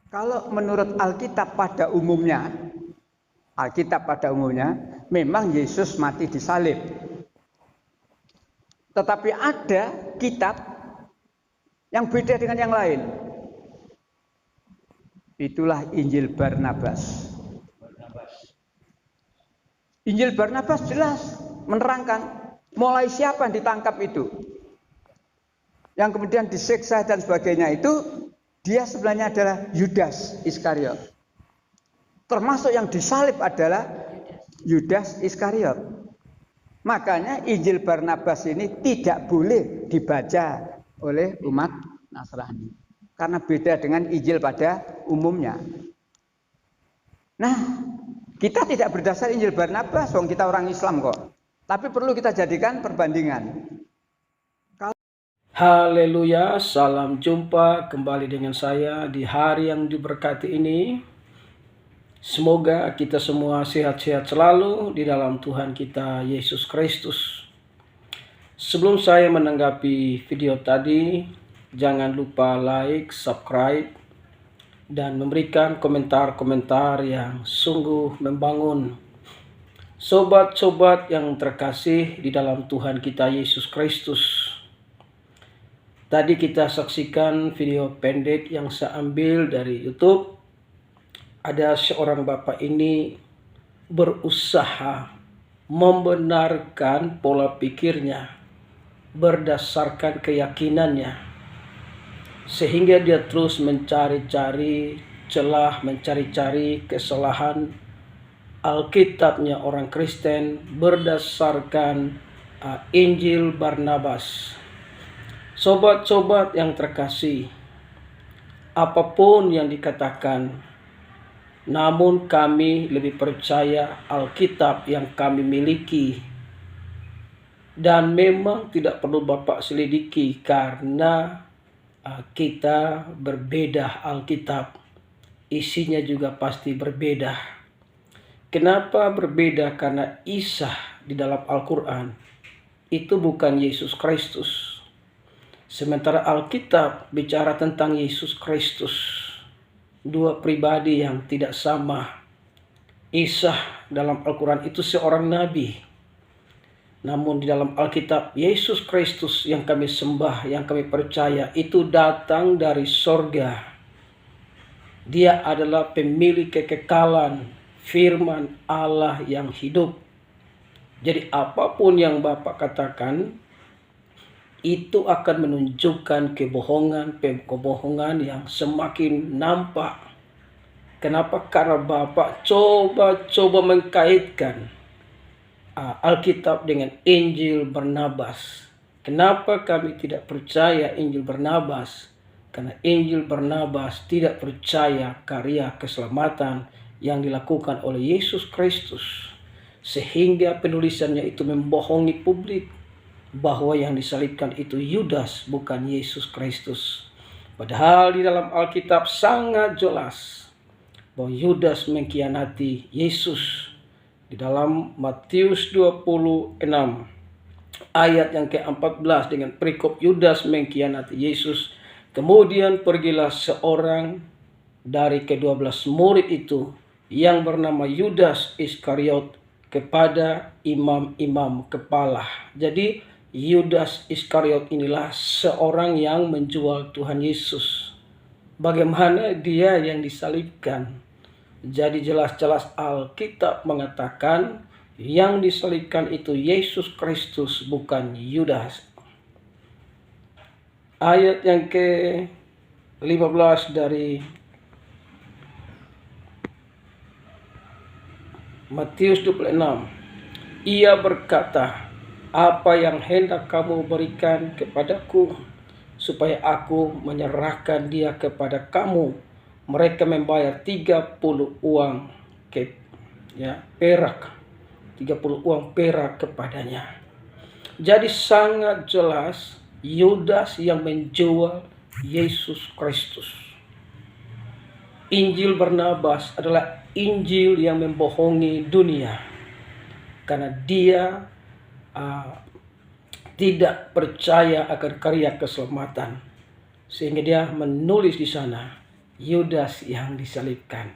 Kalau menurut Alkitab pada umumnya, memang Yesus mati disalib. Tetapi ada kitab yang beda dengan yang lain. Itulah Injil Barnabas. Injil Barnabas jelas menerangkan mulai siapa yang ditangkap itu, yang kemudian disiksa dan sebagainya itu, dia sebenarnya adalah Yudas Iskariot. Termasuk yang disalib adalah Yudas Iskariot. Makanya Injil Barnabas ini tidak boleh dibaca oleh umat Nasrani, karena beda dengan Injil pada umumnya. Nah, kita tidak berdasar Injil Barnabas, wong kita orang Islam kok. Tapi perlu kita jadikan perbandingan. Haleluya, salam jumpa kembali dengan saya di hari yang diberkati ini. Semoga kita semua sehat-sehat selalu di dalam Tuhan kita Yesus Kristus. Sebelum saya menanggapi video tadi, jangan lupa like, subscribe, dan memberikan komentar-komentar yang sungguh membangun. Sobat-sobat yang terkasih di dalam Tuhan kita Yesus Kristus. Tadi kita saksikan video pendek yang saya ambil dari YouTube. Ada seorang bapak ini berusaha membenarkan pola pikirnya berdasarkan keyakinannya, sehingga dia terus mencari-cari celah, mencari-cari kesalahan Alkitabnya orang Kristen berdasarkan Injil Barnabas. Sobat-sobat yang terkasih, apapun yang dikatakan, namun kami lebih percaya Alkitab yang kami miliki. Dan memang tidak perlu Bapak selidiki karena kita berbeda Alkitab. Isinya juga pasti berbeda. Kenapa berbeda? Karena Isa di dalam Al-Quran itu bukan Yesus Kristus. Sementara Alkitab bicara tentang Yesus Kristus. Dua pribadi yang tidak sama. Isa dalam Al-Quran itu seorang nabi. Namun di dalam Alkitab, Yesus Kristus yang kami sembah, yang kami percaya, itu datang dari sorga. Dia adalah pemilik kekekalan, firman Allah yang hidup. Jadi apapun yang Bapak katakan, itu akan menunjukkan kebohongan yang semakin nampak. Kenapa? Karena Bapak coba mengkaitkan Alkitab dengan Injil Barnabas. Kenapa kami tidak percaya Injil Barnabas? Karena Injil Barnabas tidak percaya karya keselamatan yang dilakukan oleh Yesus Kristus. Sehingga penulisannya itu membohongi publik bahwa yang disalibkan itu Yudas, bukan Yesus Kristus. Padahal di dalam Alkitab sangat jelas bahwa Yudas mengkhianati Yesus. Di dalam Matius 26 ayat yang ke-14 dengan perikop Yudas mengkhianati Yesus. Kemudian pergilah seorang dari ke-12 murid itu yang bernama Yudas Iskariot kepada imam-imam kepala. Jadi Yudas Iskariot inilah seorang yang menjual Tuhan Yesus. Bagaimana dia yang disalibkan? Jadi jelas-jelas Alkitab mengatakan yang disalibkan itu Yesus Kristus, bukan Yudas. Ayat yang ke-15 dari Matius 26. Ia berkata, apa yang hendak kamu berikan kepadaku, supaya aku menyerahkan dia kepada kamu? Mereka membayar 30 uang perak. 30 uang perak kepadanya. Jadi sangat jelas Yudas yang menjual Yesus Kristus. Injil Barnabas adalah Injil yang membohongi dunia. Karena dia tidak percaya akan karya keselamatan, sehingga dia menulis di sana Yudas yang disalibkan.